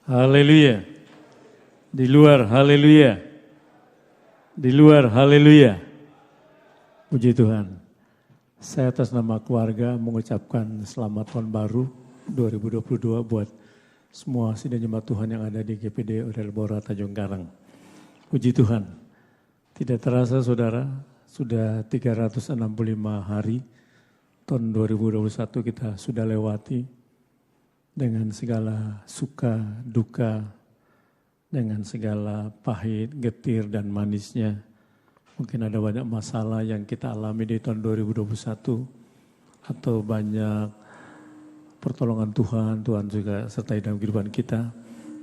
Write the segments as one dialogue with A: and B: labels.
A: Haleluya. Di luar, haleluya. Di luar, haleluya. Puji Tuhan. Saya atas nama keluarga mengucapkan selamat tahun baru 2022 buat semua sidang jemaat Tuhan yang ada di GPD Aurel Bora Tanjung Karang. Puji Tuhan. Tidak terasa saudara, sudah 365 hari tahun 2021 kita sudah lewati. Dengan segala suka, duka, dengan segala pahit, getir, dan manisnya. Mungkin ada banyak masalah yang kita alami di tahun 2021. Atau banyak pertolongan Tuhan, Tuhan juga sertai dalam kehidupan kita.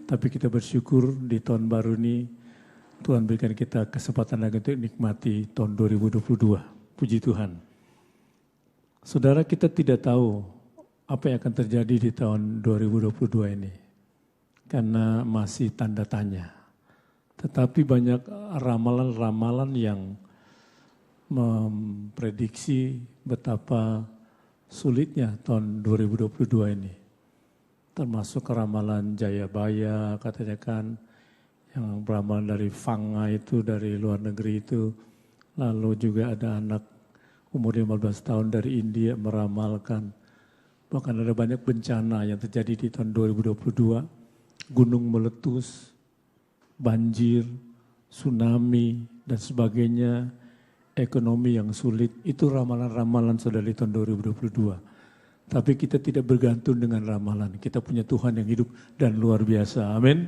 A: Tapi kita bersyukur di tahun baru ini, Tuhan berikan kita kesempatan lagi untuk nikmati tahun 2022. Puji Tuhan. Saudara, kita tidak tahu apa yang akan terjadi di tahun 2022 ini. Karena masih tanda tanya. Tetapi banyak ramalan-ramalan yang memprediksi betapa sulitnya tahun 2022 ini. Termasuk ramalan Jayabaya, katanya kan, yang ramalan dari Fanga itu, dari luar negeri itu. Lalu juga ada anak umur 15 tahun dari India meramalkan. Bahkan ada banyak bencana yang terjadi di tahun 2022. Gunung meletus, banjir, tsunami, dan sebagainya. Ekonomi yang sulit. Itu ramalan-ramalan sudah di tahun 2022. Tapi kita tidak bergantung dengan ramalan. Kita punya Tuhan yang hidup dan luar biasa. Amin.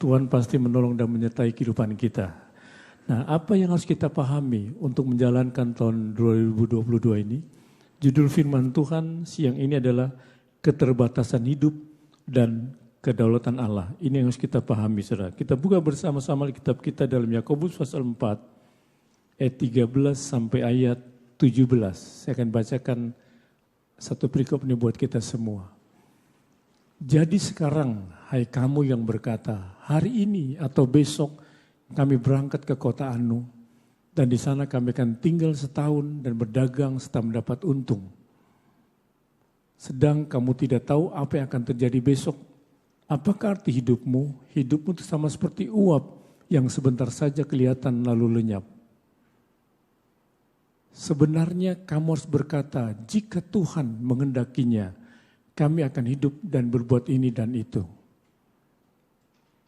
A: Tuhan pasti menolong dan menyertai kehidupan kita. Nah, apa yang harus kita pahami untuk menjalankan tahun 2022 ini? Judul firman Tuhan siang ini adalah keterbatasan hidup dan kedaulatan Allah. Ini yang harus kita pahami, saudara. Kita buka bersama-sama kitab kita dalam Yakobus pasal 4, ayat 13 sampai ayat 17. Saya akan bacakan satu perikop ini buat kita semua. Jadi sekarang, hai kamu yang berkata, hari ini atau besok kami berangkat ke kota Anu, dan di sana kami akan tinggal setahun dan berdagang serta mendapat untung. Sedang kamu tidak tahu apa yang akan terjadi besok. Apakah arti hidupmu? Hidupmu itu sama seperti uap yang sebentar saja kelihatan lalu lenyap. Sebenarnya kamu harus berkata, jika Tuhan menghendakinya, kami akan hidup dan berbuat ini dan itu.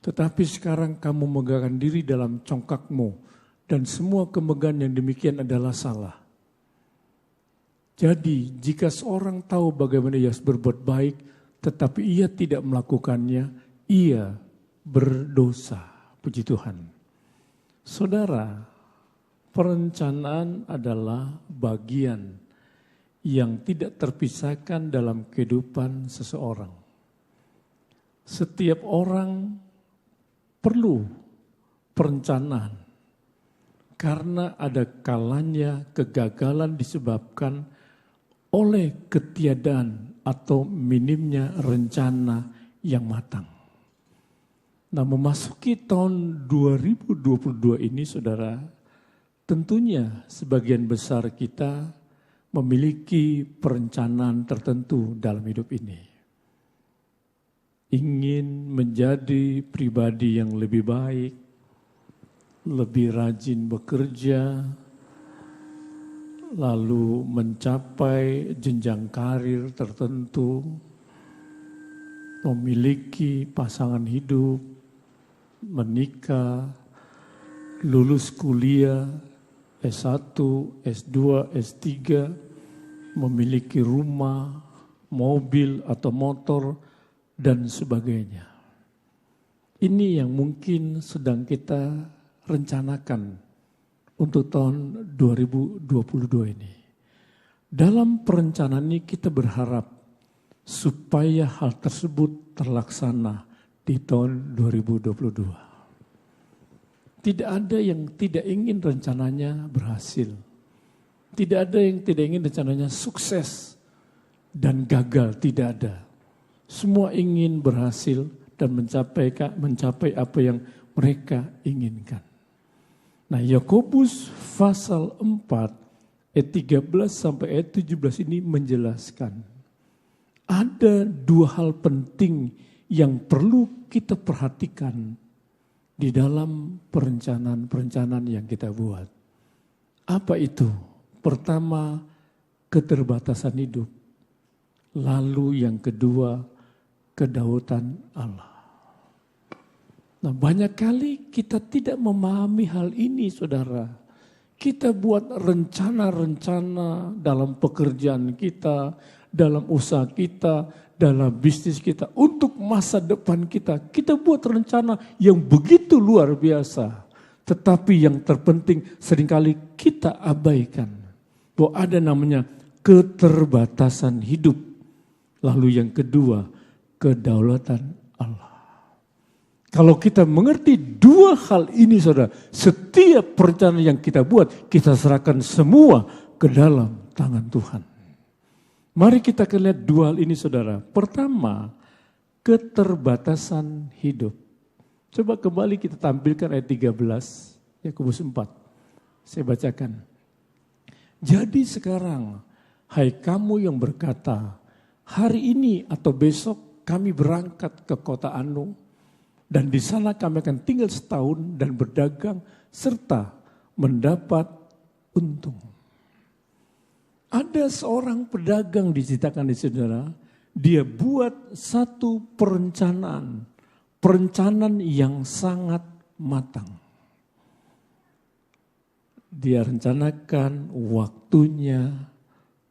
A: Tetapi sekarang kamu megahkan diri dalam congkakmu, dan semua kemegahan yang demikian adalah salah. Jadi jika seorang tahu bagaimana ia harus berbuat baik, tetapi ia tidak melakukannya, ia berdosa. Puji Tuhan. Saudara, perencanaan adalah bagian yang tidak terpisahkan dalam kehidupan seseorang. Setiap orang perlu perencanaan. Karena ada kalanya kegagalan disebabkan oleh ketiadaan atau minimnya rencana yang matang. Nah, memasuki tahun 2022 ini, saudara, tentunya sebagian besar kita memiliki perencanaan tertentu dalam hidup ini. Ingin menjadi pribadi yang lebih baik, lebih rajin bekerja, lalu mencapai jenjang karir tertentu, memiliki pasangan hidup, menikah, lulus kuliah, S1, S2, S3, memiliki rumah, mobil atau motor, dan sebagainya. Ini yang mungkin sedang kita rencanakan untuk tahun 2022 ini. Dalam perencanaan ini kita berharap supaya hal tersebut terlaksana di tahun 2022. Tidak ada yang tidak ingin rencananya berhasil. Tidak ada yang tidak ingin rencananya sukses dan gagal, tidak ada. Semua ingin berhasil dan mencapai apa yang mereka inginkan. Nah, Yakobus pasal 4 ayat 13 sampai ayat 17 ini menjelaskan ada dua hal penting yang perlu kita perhatikan di dalam perencanaan-perencanaan yang kita buat. Apa itu? Pertama, keterbatasan hidup. Lalu yang kedua, kedaulatan Allah. Nah, banyak kali kita tidak memahami hal ini, saudara. Kita buat rencana-rencana dalam pekerjaan kita, dalam usaha kita, dalam bisnis kita, untuk masa depan kita. Kita buat rencana yang begitu luar biasa. Tetapi yang terpenting seringkali kita abaikan. Bahwa ada namanya keterbatasan hidup. Lalu yang kedua, kedaulatan Allah. Kalau kita mengerti dua hal ini, saudara, setiap perencanaan yang kita buat, kita serahkan semua ke dalam tangan Tuhan. Mari kita lihat dua hal ini, saudara. Pertama, keterbatasan hidup. Coba kembali kita tampilkan ayat 13, Yakobus 4. Saya bacakan. Jadi sekarang, hai kamu yang berkata, hari ini atau besok kami berangkat ke kota Anu, dan di sana kami akan tinggal setahun dan berdagang serta mendapat untung. Ada seorang pedagang diceritakan di saudara, dia buat satu perencanaan yang sangat matang. Dia rencanakan waktunya,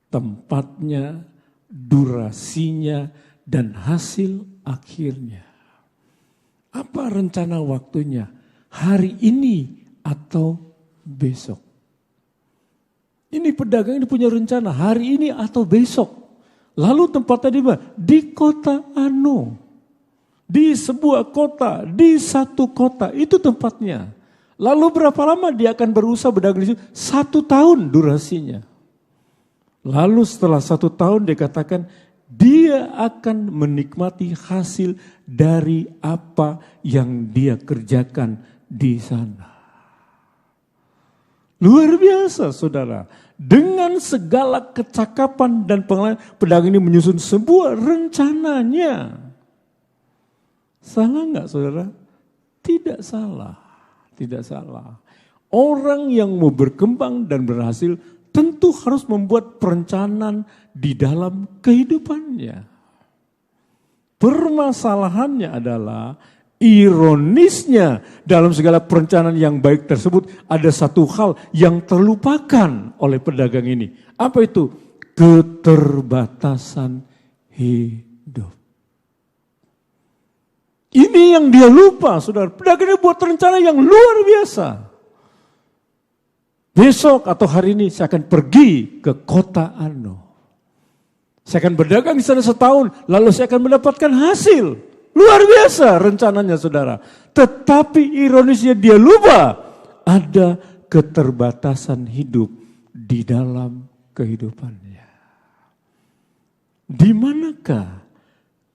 A: tempatnya, durasinya, dan hasil akhirnya. Apa rencana waktunya? Hari ini atau besok? Ini pedagang ini punya rencana hari ini atau besok. Lalu tempatnya di mana? Di kota Anu. Di sebuah kota, di satu kota, itu tempatnya. Lalu berapa lama dia akan berusaha berdagang di situ? 1 tahun durasinya. Lalu setelah 1 tahun dia katakan, dia akan menikmati hasil dari apa yang dia kerjakan di sana. Luar biasa, saudara. Dengan segala kecakapan dan pengalaman, pedagang ini menyusun sebuah rencananya. Salah enggak, saudara? Tidak salah. Tidak salah. Orang yang mau berkembang dan berhasil tentu harus membuat perencanaan di dalam kehidupannya. Permasalahannya adalah ironisnya dalam segala perencanaan yang baik tersebut ada satu hal yang terlupakan oleh pedagang ini. Apa itu? Keterbatasan hidup. Ini yang dia lupa, saudara. Pedagang ini buat rencana yang luar biasa. Besok atau hari ini saya akan pergi ke kota Anu. Saya akan berdagang di sana setahun, lalu saya akan mendapatkan hasil. Luar biasa rencananya, saudara. Tetapi ironisnya dia lupa ada keterbatasan hidup di dalam kehidupannya. Di manakah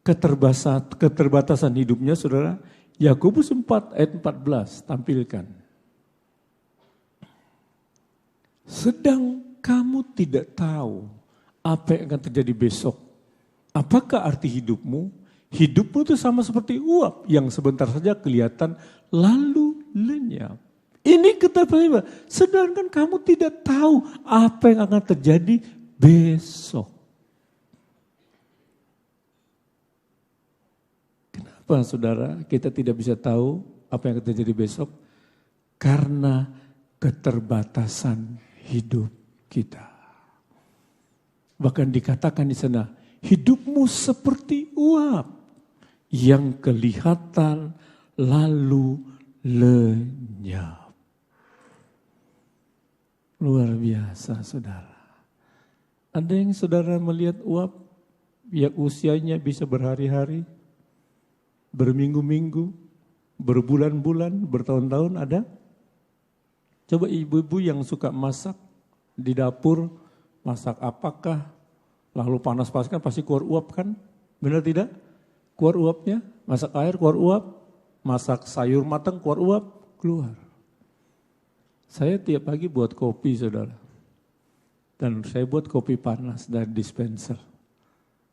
A: keterbatasan hidupnya, saudara? Yakobus 4 ayat 14 tampilkan. Sedang kamu tidak tahu apa yang akan terjadi besok. Apakah arti hidupmu? Hidupmu itu sama seperti uap yang sebentar saja kelihatan lalu lenyap. Ini keterbatasan. Sedangkan kamu tidak tahu apa yang akan terjadi besok. Kenapa, saudara, kita tidak bisa tahu apa yang akan terjadi besok? Karena keterbatasan hidup kita. Bahkan dikatakan di sana, hidupmu seperti uap yang kelihatan lalu lenyap. Luar biasa, saudara. Ada yang saudara melihat uap yang usianya bisa berhari-hari, berminggu-minggu, berbulan-bulan, bertahun-tahun, ada? Coba ibu-ibu yang suka masak di dapur, masak apakah, lalu panas-panas kan pasti keluar uap kan? Benar tidak? Keluar uapnya, masak air keluar uap, masak sayur matang keluar uap, keluar. Saya tiap pagi buat kopi, saudara. Dan saya buat kopi panas dari dispenser.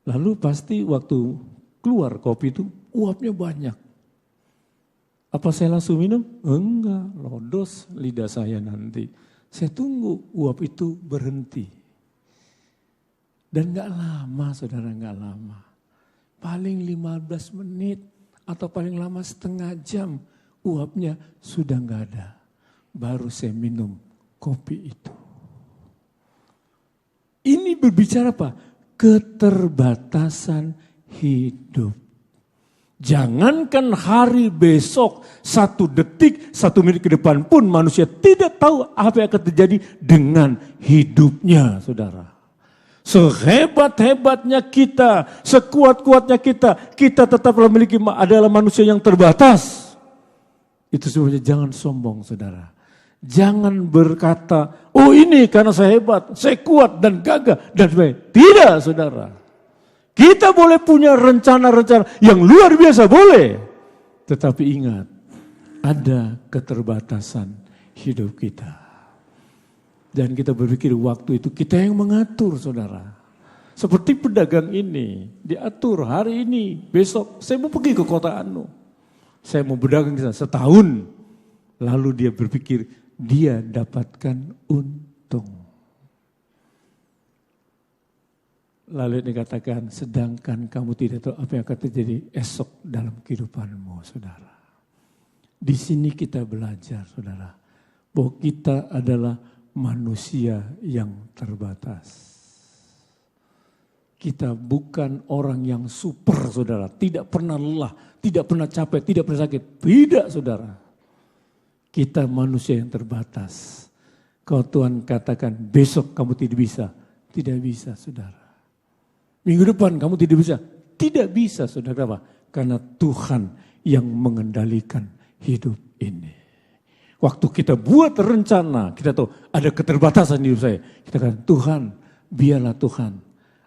A: Lalu pasti waktu keluar kopi itu uapnya banyak. Apa saya langsung minum? Enggak, lodos lidah saya nanti. Saya tunggu uap itu berhenti. Dan gak lama saudara, gak lama. Paling 15 menit atau paling lama setengah jam uapnya sudah gak ada. Baru saya minum kopi itu. Ini berbicara apa? Keterbatasan hidup. Jangankan hari besok, 1 detik, 1 menit ke depan pun manusia tidak tahu apa yang akan terjadi dengan hidupnya, saudara. Sehebat-hebatnya kita, sekuat-kuatnya kita tetaplah adalah manusia yang terbatas. Itu sebenarnya jangan sombong, saudara. Jangan berkata, oh ini karena saya hebat, saya kuat dan gagah dan sebagainya. Tidak, saudara. Kita boleh punya rencana-rencana yang luar biasa, boleh. Tetapi ingat, ada keterbatasan hidup kita. Dan kita berpikir waktu itu kita yang mengatur, saudara. Seperti pedagang ini, diatur hari ini, besok saya mau pergi ke kota Anu. Saya mau berdagang di sana setahun. Lalu dia berpikir, dia dapatkan untung. Lalu dikatakan, sedangkan kamu tidak tahu apa yang akan terjadi esok dalam kehidupanmu, saudara. Di sini kita belajar, saudara, bahwa kita adalah manusia yang terbatas. Kita bukan orang yang super, saudara. Tidak pernah lelah, tidak pernah capek, tidak pernah sakit. Tidak, saudara. Kita manusia yang terbatas. Kalau Tuhan katakan, besok kamu tidak bisa. Tidak bisa, saudara. Minggu depan kamu tidak bisa. Tidak bisa, saudara. Apa? Karena Tuhan yang mengendalikan hidup ini. Waktu kita buat rencana, kita tahu ada keterbatasan di hidup saya. Kita katakan, Tuhan, biarlah Tuhan.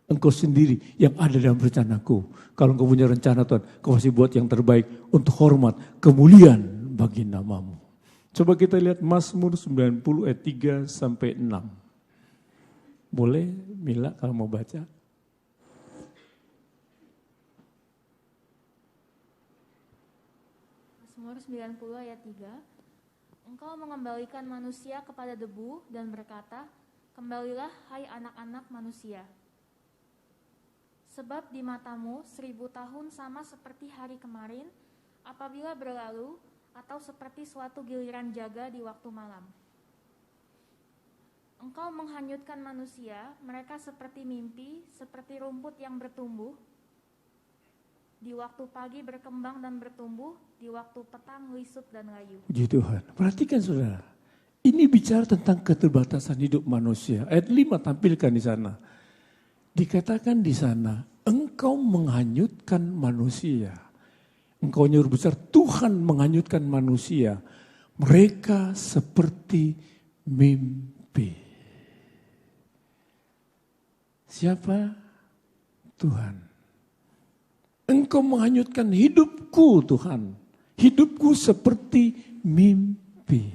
A: Engkau sendiri yang ada dalam rencanaku. Kalau engkau punya rencana Tuhan, kau masih buat yang terbaik untuk hormat, kemuliaan bagi namamu. Coba kita lihat Mazmur 90 ayat 3 sampai 6. Boleh Mila kalau mau baca?
B: Mazmur 90 ayat 3. Engkau mengembalikan manusia kepada debu dan berkata, kembalilah hai anak-anak manusia. Sebab di matamu 1000 tahun sama seperti hari kemarin, apabila berlalu, atau seperti suatu giliran jaga di waktu malam. Engkau menghanyutkan manusia, mereka seperti mimpi, seperti rumput yang bertumbuh. Di waktu pagi berkembang dan bertumbuh, di waktu petang lisut dan layu. Puji
A: Tuhan. Perhatikan saudara, ini bicara tentang keterbatasan hidup manusia. Ayat 5 tampilkan di sana. Dikatakan di sana, engkau menghanyutkan manusia. Engkau nyuruh besar, Tuhan menghanyutkan manusia. Mereka seperti mimpi. Siapa? Tuhan. Engkau menghanyutkan hidupku, Tuhan. Hidupku seperti mimpi.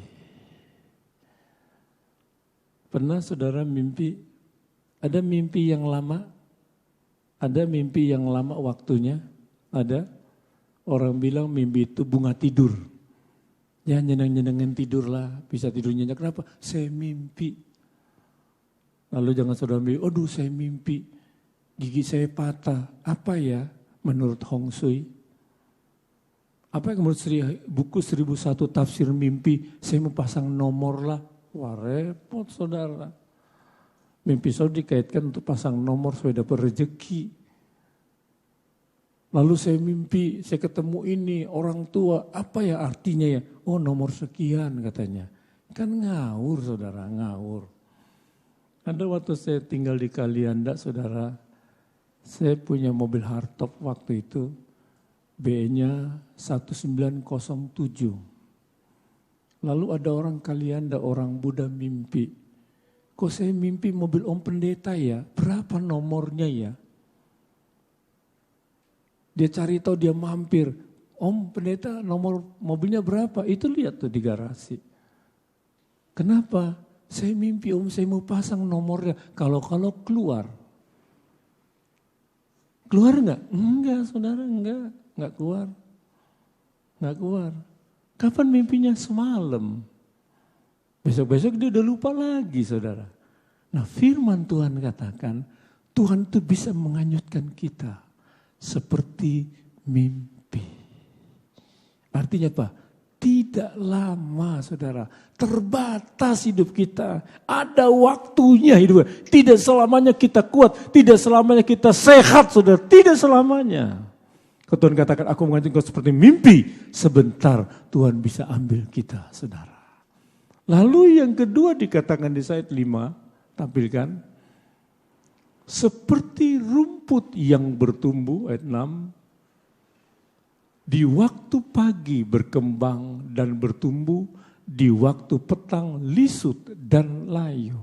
A: Pernah saudara mimpi? Ada mimpi yang lama? Ada mimpi yang lama waktunya? Ada? Orang bilang mimpi itu bunga tidur. Ya nyeneng-nyenengin tidurlah, bisa tidur nyenyak. Kenapa? Saya mimpi. Lalu jangan saudara bilang, aduh saya mimpi. Gigi saya patah. Apa ya menurut Hong Sui? Apa yang menurut buku 1001 tafsir mimpi? Saya mau pasang nomor lah. Wah repot saudara. Mimpi saudara dikaitkan untuk pasang nomor supaya dapat rezeki. Lalu saya mimpi, saya ketemu ini orang tua, apa ya artinya ya? Oh nomor sekian katanya. Kan ngawur saudara, ngawur. Ada waktu saya tinggal di Kalianda saudara, saya punya mobil hardtop waktu itu, BE-nya 1907. Lalu ada orang Kalianda, orang Buddha mimpi. Kok saya mimpi mobil Om Pendeta ya? Berapa nomornya ya? Dia cari tahu, dia mampir. Om Pendeta nomor mobilnya berapa? Itu lihat tuh di garasi. Kenapa? Saya mimpi Om, saya mau pasang nomornya. Kalau keluar. Keluar enggak? Enggak, saudara, enggak keluar. Enggak keluar. Kapan mimpinya? Semalam. Besok-besok dia udah lupa lagi, saudara. Nah, firman Tuhan katakan, Tuhan itu bisa menghanyutkan kita seperti mimpi. Artinya apa? Tidak lama, saudara. Terbatas hidup kita. Ada waktunya hidup. Tidak selamanya kita kuat. Tidak selamanya kita sehat, saudara. Tidak selamanya. Tuhan katakan, aku menghanyutkan kau seperti mimpi. Sebentar Tuhan bisa ambil kita, saudara. Lalu yang kedua dikatakan di ayat 5, tampilkan. Seperti rumput yang bertumbuh, ayat 6. Di waktu pagi berkembang dan bertumbuh, di waktu petang lisut dan layu.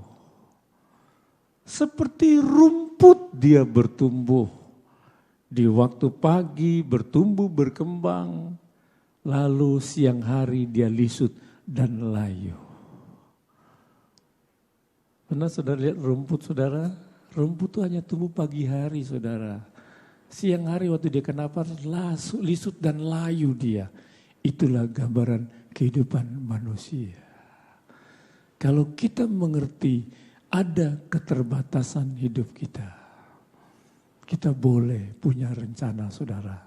A: Seperti rumput dia bertumbuh. Di waktu pagi bertumbuh berkembang, lalu siang hari dia lisut dan layu. Pernah saudara lihat rumput, saudara? Rumput itu hanya tumbuh pagi hari, saudara. Siang hari waktu dia kenapa lisut dan layu dia. Itulah gambaran kehidupan manusia. Kalau kita mengerti ada keterbatasan hidup kita. Kita boleh punya rencana, saudara.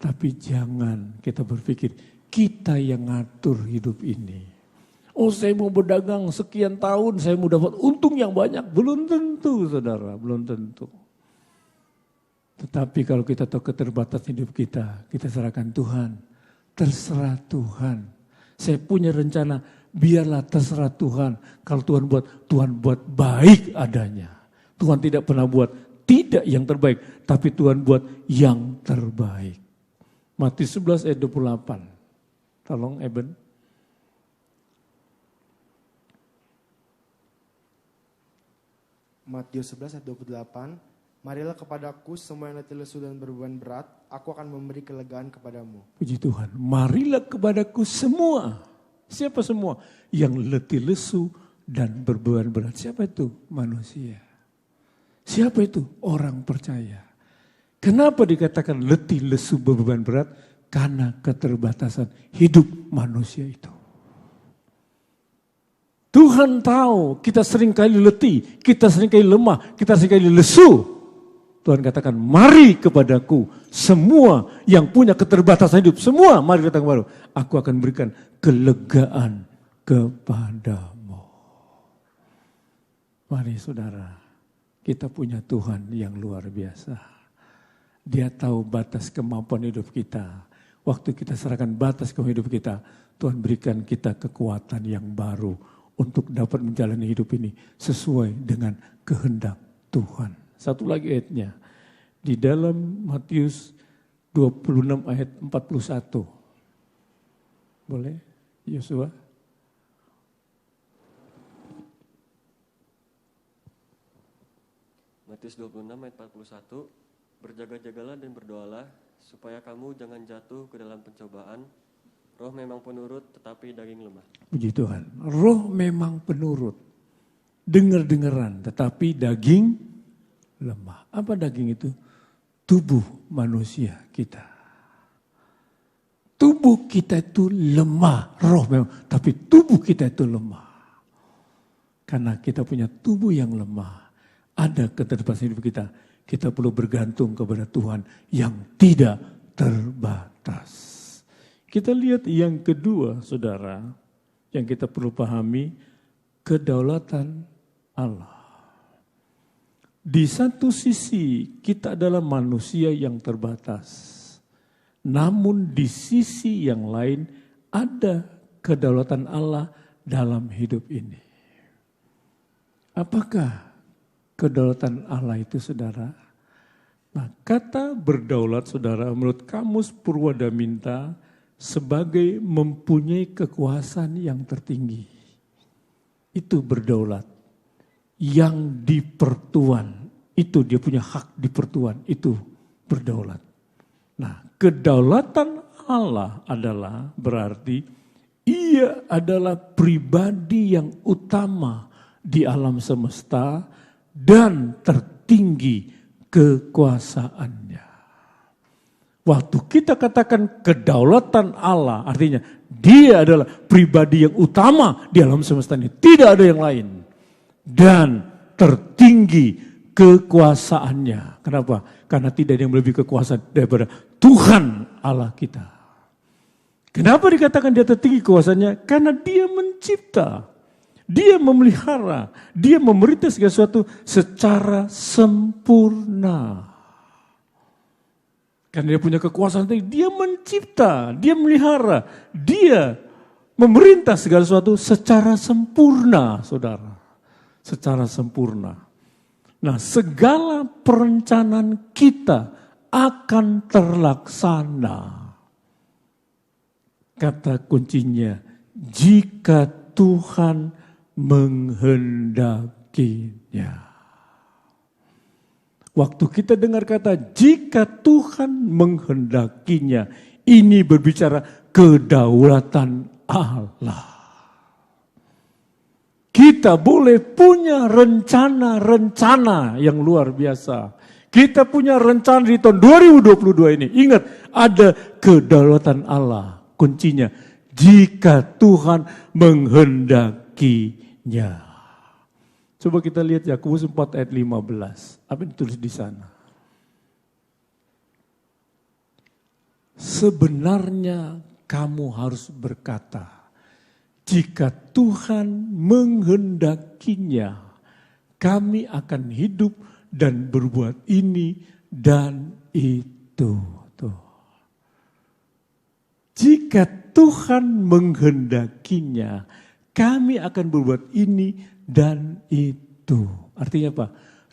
A: Tapi jangan kita berpikir kita yang ngatur hidup ini. Oh, saya mau berdagang sekian tahun, saya mau dapat untung yang banyak. Belum tentu, saudara, belum tentu. Tetapi kalau kita tahu keterbatasan hidup kita serahkan Tuhan. Terserah Tuhan. Saya punya rencana, biarlah terserah Tuhan. Kalau Tuhan buat baik adanya. Tuhan tidak pernah buat tidak yang terbaik, tapi Tuhan buat yang terbaik. Matius 11 ayat 28. Tolong Eben.
C: Matius 11 ayat 28. Marilah kepadaku semua yang letih lesu dan berbeban berat, aku akan memberi kelegaan kepadamu.
A: Puji Tuhan. Marilah kepadaku semua. Siapa semua? Yang letih lesu dan berbeban berat. Siapa itu? Manusia. Siapa itu? Orang percaya. Kenapa dikatakan letih lesu berbeban berat? Karena keterbatasan hidup manusia itu. Tuhan tahu kita seringkali letih, kita seringkali lemah, kita seringkali lesu. Tuhan katakan, mari kepadaku semua yang punya keterbatasan hidup. Semua mari datang kepadaku. Aku akan berikan kelegaan kepadamu. Mari saudara, kita punya Tuhan yang luar biasa. Dia tahu batas kemampuan hidup kita. Waktu kita serahkan batas kemampuan hidup kita, Tuhan berikan kita kekuatan yang baru untuk dapat menjalani hidup ini sesuai dengan kehendak Tuhan. Satu lagi ayatnya. Di dalam Matius 26 ayat 41. Boleh? Yosua.
D: Matius 26 ayat 41. Berjaga-jagalah dan berdoalah supaya kamu jangan jatuh ke dalam pencobaan. Roh memang penurut tetapi daging lemah.
A: Puji Tuhan. Roh memang penurut. Dengar-dengaran tetapi daging lemah. Apa daging itu? Tubuh manusia kita. Tubuh kita itu lemah. Roh memang. Tapi tubuh kita itu lemah. Karena kita punya tubuh yang lemah. Ada keterbatasan hidup kita. Kita perlu bergantung kepada Tuhan yang tidak terbatas. Kita lihat yang kedua, saudara, yang kita perlu pahami, kedaulatan Allah. Di satu sisi kita adalah manusia yang terbatas. Namun di sisi yang lain ada kedaulatan Allah dalam hidup ini. Apakah kedaulatan Allah itu, saudara? Nah, kata berdaulat, saudara, menurut Kamus Purwadaminta sebagai mempunyai kekuasaan yang tertinggi. Itu berdaulat. Yang dipertuan, itu dia punya hak dipertuan, itu berdaulat. Nah, kedaulatan Allah adalah berarti ia adalah pribadi yang utama di alam semesta dan tertinggi kekuasaannya. Waktu kita katakan kedaulatan Allah, artinya dia adalah pribadi yang utama di alam semesta ini. Tidak ada yang lain. Dan tertinggi kekuasaannya. Kenapa? Karena tidak ada yang lebih kekuasaan daripada Tuhan Allah kita. Kenapa dikatakan dia tertinggi kekuasaannya? Karena dia mencipta. Dia memelihara. Dia memerintah segala sesuatu secara sempurna. Karena dia punya kekuasaan, dia mencipta, dia melihara, dia memerintah segala sesuatu secara sempurna, saudara. Secara sempurna. Nah, segala perencanaan kita akan terlaksana. Kata kuncinya, jika Tuhan menghendakinya. Waktu kita dengar kata jika Tuhan menghendakinya, ini berbicara kedaulatan Allah. Kita boleh punya rencana-rencana yang luar biasa. Kita punya rencana di tahun 2022 ini. Ingat, ada kedaulatan Allah. Kuncinya, jika Tuhan menghendakinya. Coba kita lihat Yakobus 4 ayat 15. Apa yang ditulis di sana? Sebenarnya kamu harus berkata, jika Tuhan menghendakinya, kami akan hidup dan berbuat ini dan itu. Tuh. Jika Tuhan menghendakinya, kami akan berbuat ini dan itu. Artinya apa?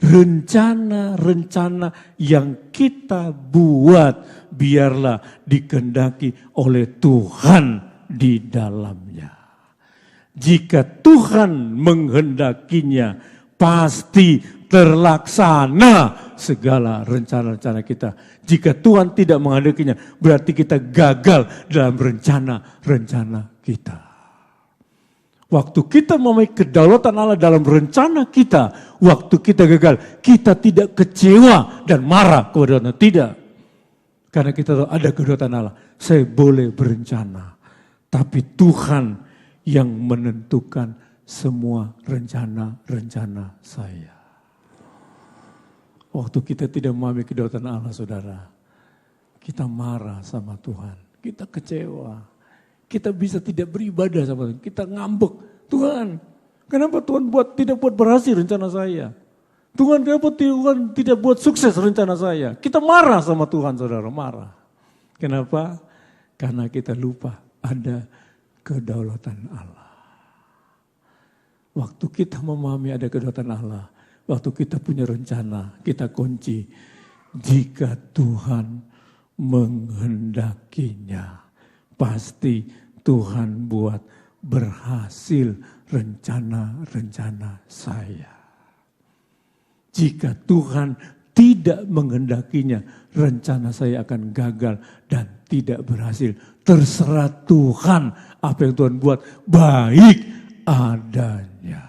A: Rencana-rencana yang kita buat biarlah dikehendaki oleh Tuhan di dalamnya. Jika Tuhan menghendakinya, pasti terlaksana segala rencana-rencana kita. Jika Tuhan tidak menghendakinya, berarti kita gagal dalam rencana-rencana kita. Waktu kita memiliki kedaulatan Allah dalam rencana kita, waktu kita gagal, kita tidak kecewa dan marah kepada Allah. Tidak. Karena kita tahu ada kedaulatan Allah. Saya boleh berencana. Tapi Tuhan yang menentukan semua rencana-rencana saya. Waktu kita tidak memahami kedaulatan Allah, saudara, kita marah sama Tuhan. Kita kecewa. Kita bisa tidak beribadah sama Tuhan. Kita ngambek. Tuhan, kenapa Tuhan tidak buat berhasil rencana saya? Tuhan, kenapa Tuhan tidak buat sukses rencana saya? Kita marah sama Tuhan, saudara, marah. Kenapa? Karena kita lupa ada kedaulatan Allah. Waktu kita memahami ada kedaulatan Allah, waktu kita punya rencana, kita kunci. Jika Tuhan menghendakinya, pasti Tuhan buat berhasil rencana-rencana saya. Jika Tuhan tidak menghendakinya, rencana saya akan gagal dan tidak berhasil. Terserah Tuhan, apa yang Tuhan buat baik adanya.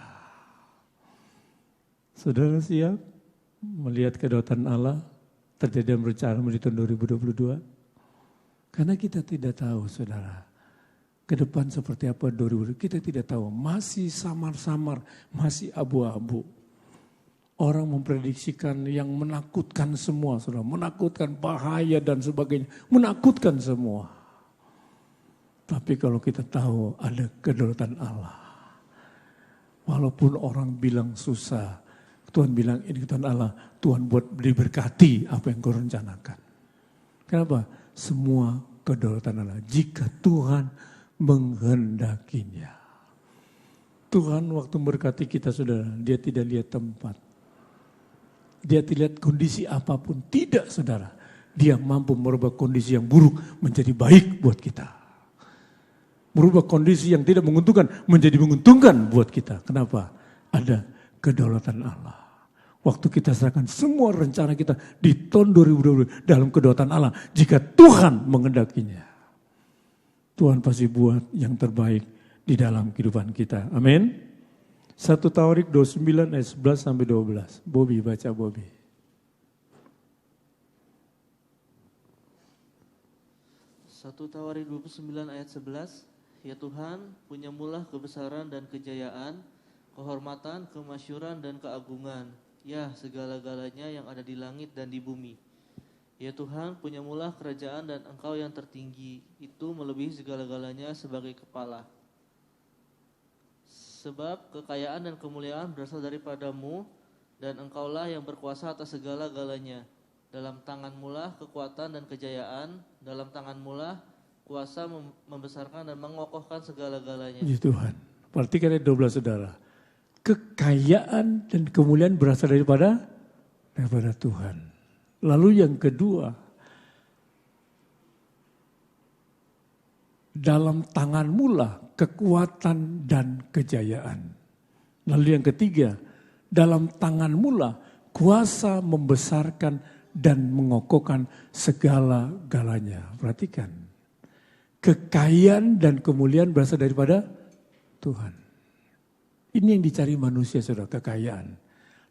A: Saudara siap melihat kedaulatan Allah terjadi dalam rencana di tahun 2022? Karena kita tidak tahu, saudara, ke depan seperti apa 2022, kita tidak tahu. Masih samar-samar, masih abu-abu. Orang memprediksikan yang menakutkan semua, saudara. Menakutkan, bahaya dan sebagainya. Menakutkan semua. Tapi kalau kita tahu ada kedaulatan Allah. Walaupun orang bilang susah, Tuhan bilang ini kedaulatan Allah. Tuhan buat diberkati apa yang kau rencanakan. Kenapa? Semua kedaulatan Allah. Jika Tuhan menghendakinya. Tuhan waktu memberkati kita, saudara, dia tidak lihat tempat. Dia tidak lihat kondisi apapun. Tidak, saudara. Dia mampu merubah kondisi yang buruk menjadi baik buat kita. Merubah kondisi yang tidak menguntungkan menjadi menguntungkan buat kita. Kenapa? Ada kedaulatan Allah. Waktu kita serahkan semua rencana kita di tahun 2020 dalam kedaulatan Allah. Jika Tuhan menghendakinya, Tuhan pasti buat yang terbaik di dalam kehidupan kita. Amin. 1 Tawarik 29 ayat 11 sampai 12. Bobby baca, Bobby.
E: 1 Tawarik 29 ayat 11. Ya Tuhan, punyamulah kebesaran dan kejayaan, kehormatan, kemasyuran dan keagungan. Ya segala-galanya yang ada di langit dan di bumi. Ya Tuhan, punyamulah kerajaan dan Engkau yang tertinggi, itu melebihi segala-galanya sebagai kepala. Sebab kekayaan dan kemuliaan berasal daripadamu, dan Engkaulah yang berkuasa atas segala-galanya. Dalam tanganmulah kekuatan dan kejayaan, dalam tanganmulah kuasa membesarkan dan mengokohkan segala-galanya.
A: Puji Tuhan. Perhatikan ayat 12 saudara. Kekayaan dan kemuliaan berasal daripada Tuhan. Lalu yang kedua, dalam tanganmulah kekuatan dan kejayaan. Lalu yang ketiga, dalam tanganmulah kuasa membesarkan dan mengokohkan segala-galanya. Perhatikan, kekayaan dan kemuliaan berasal daripada Tuhan. Ini yang dicari manusia, saudara, kekayaan.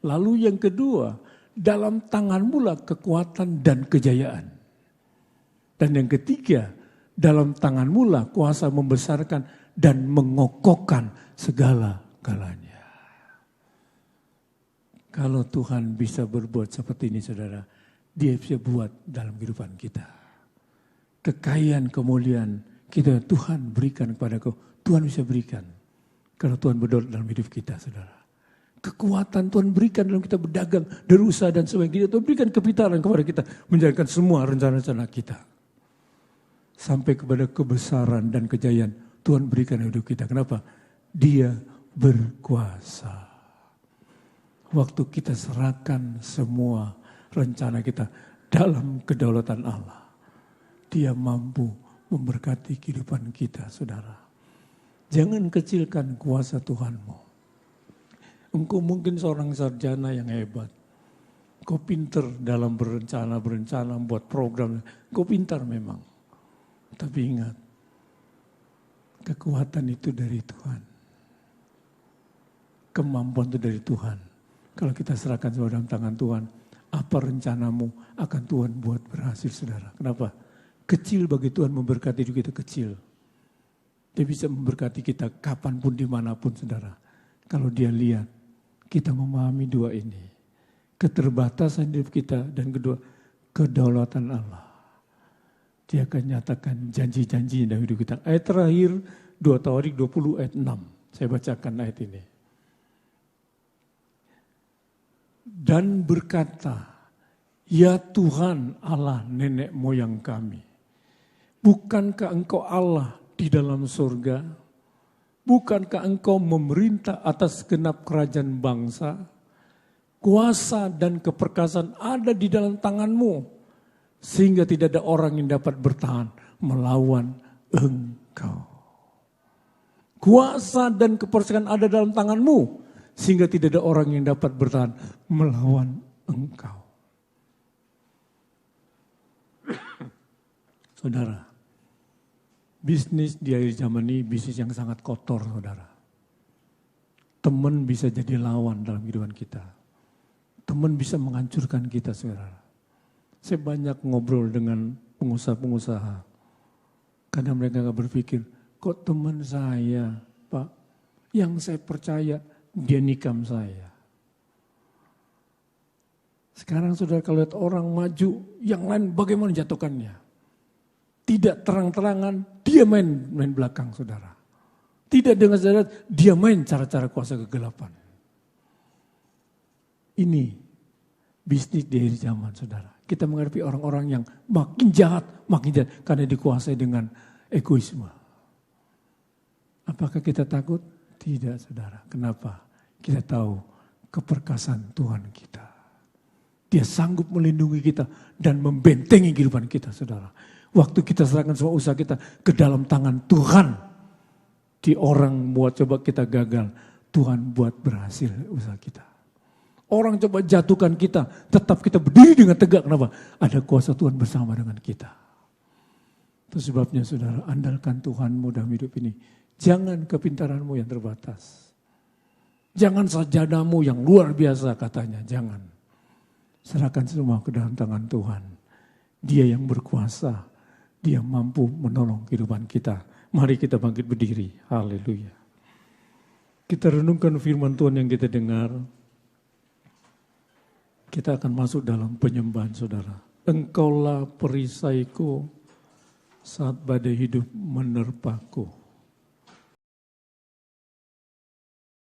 A: Lalu yang kedua, dalam tanganmulah kekuatan dan kejayaan. Dan yang ketiga, dalam tanganmulah kuasa membesarkan dan mengokohkan segala-galanya. Kalau Tuhan bisa berbuat seperti ini, saudara, Dia bisa buat dalam kehidupan kita. Kekayaan, kemuliaan kita Tuhan berikan kepada kau. Tuhan bisa berikan. Kalau Tuhan berdoa dalam hidup kita, saudara. Kekuatan Tuhan berikan dalam kita berdagang, berusaha dan sebagainya. Tuhan berikan kepintaran kepada kita menjalankan semua rencana-rencana kita. Sampai kepada kebesaran dan kejayaan Tuhan berikan hidup kita. Kenapa? Dia berkuasa. Waktu kita serahkan semua rencana kita dalam kedaulatan Allah, Dia mampu memberkati kehidupan kita, saudara. Jangan kecilkan kuasa Tuhanmu. Engkau mungkin seorang sarjana yang hebat. Engkau pintar dalam berencana, buat program. Engkau pintar memang. Tapi ingat, kekuatan itu dari Tuhan. Kemampuan itu dari Tuhan. Kalau kita serahkan semua dalam tangan Tuhan, apa rencanamu akan Tuhan buat berhasil, saudara. Kenapa? Kecil bagi Tuhan memberkati hidup kita, kecil. Dia bisa memberkati kita kapanpun, dimanapun, saudara. Kalau Dia lihat, kita memahami dua ini. Keterbatasan hidup kita dan kedua, kedaulatan Allah. Dia akan nyatakan janji-janji dalam hidup kita. Ayat terakhir 2 Tawarik 20 ayat 6. Saya bacakan ayat ini. Dan berkata, ya Tuhan Allah nenek moyang kami. Bukankah Engkau Allah di dalam surga? Bukankah Engkau memerintah atas genap kerajaan bangsa? Kuasa dan keperkasaan ada di dalam tangan-Mu, sehingga tidak ada orang yang dapat bertahan melawan Engkau. Kuasa dan keperkasaan ada dalam tangan-Mu, sehingga tidak ada orang yang dapat bertahan melawan Engkau. Saudara, bisnis di akhir zaman ini bisnis yang sangat kotor, saudara. Teman bisa jadi lawan dalam kehidupan kita. Teman bisa menghancurkan kita, saudara. Saya banyak ngobrol dengan pengusaha-pengusaha. Kadang mereka gak berpikir, kok teman saya, Pak, yang saya percaya, dia nikam saya. Sekarang saudara kalau lihat orang maju, yang lain bagaimana jatuhkannya? Tidak terang-terangan, dia main belakang, saudara. Tidak dengan sadar, dia main cara-cara kuasa kegelapan. Ini bisnis di akhir zaman, saudara. Kita menghadapi orang-orang yang makin jahat karena dikuasai dengan egoisme. Apakah kita takut? Tidak, saudara. Kenapa? Kita tahu keperkasaan Tuhan kita. Dia sanggup melindungi kita dan membentengi kehidupan kita, saudara. Waktu kita serahkan semua usaha kita ke dalam tangan Tuhan. Di orang buat coba kita gagal, Tuhan buat berhasil usaha kita. Orang coba jatuhkan kita, tetap kita berdiri dengan tegak. Kenapa? Ada kuasa Tuhan bersama dengan kita. Itu sebabnya saudara, andalkan Tuhanmu dalam hidup ini. Jangan kepintaranmu yang terbatas. Jangan sajadamu yang luar biasa katanya, jangan. Serahkan semua ke dalam tangan Tuhan. Dia yang berkuasa. Dia mampu menolong kehidupan kita. Mari kita bangkit berdiri. Haleluya. Kita renungkan firman Tuhan yang kita dengar. Kita akan masuk dalam penyembahan saudara. Engkaulah perisaiku saat badai hidup menerpaku.